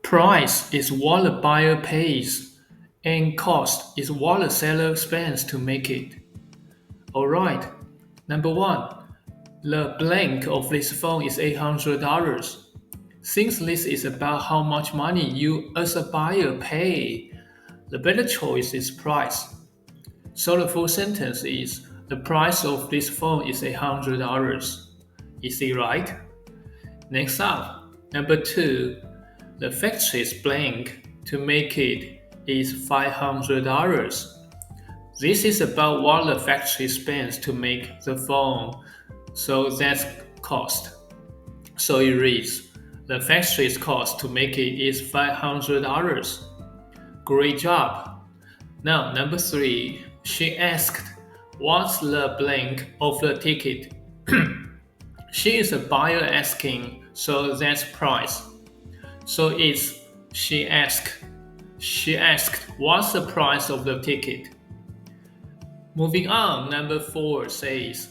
Price is what the buyer pays, and cost is what the seller spends to make it. Alright, number one, the blank of this phone is $800. Since this is about how much money you as a buyer pay, the better choice is price. So the full sentence is, the price of this phone is $800. Is it right? Next up, number two, the factory's blank to make it is $500. This is about what the factory spends to make the phone, so that's cost. So it reads, the factory's cost to make it is $500. Great job. Now, number three, she asked, what's the blank of the ticket? She is a buyer asking, so that's price. So it's she asked, what's the price of the ticket? Moving on, number four says,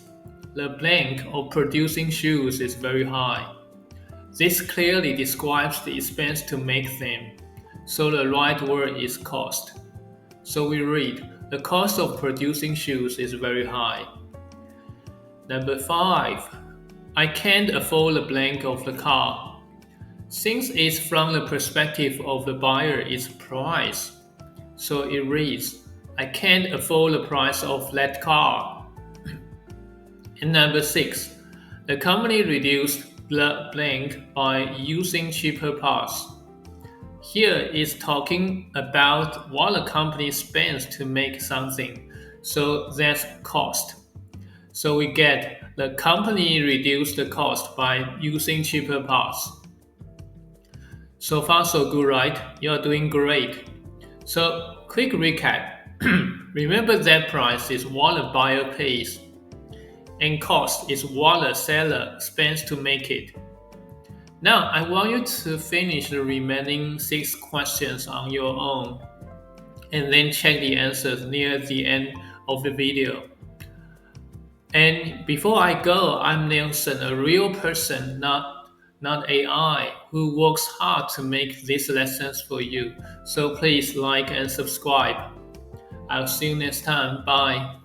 the blank of producing shoes is very high. This clearly describes the expense to make them, so the right word is cost. So we read, the cost of producing shoes is very high. Number five, I can't afford the blank of the car. Since it's from the perspective of the buyer, it's price. So it reads, I can't afford the price of that car. And number six, the company reduced the blank by using cheaper parts. Here it's talking about what the company spends to make something, so that's cost. So we get the company reduced the cost by using cheaper parts. So far so good, right? You're doing great. So quick recap. Remember that price is what the buyer pays, and cost is what the seller spends to make it. Now, I want you to finish the remaining 6 questions on your own, and then check the answers near the end of the video. And before I go, I'm Nelson, a real person, not AI, who works hard to make these lessons for you. So please like and subscribe. I'll see you next time. Bye.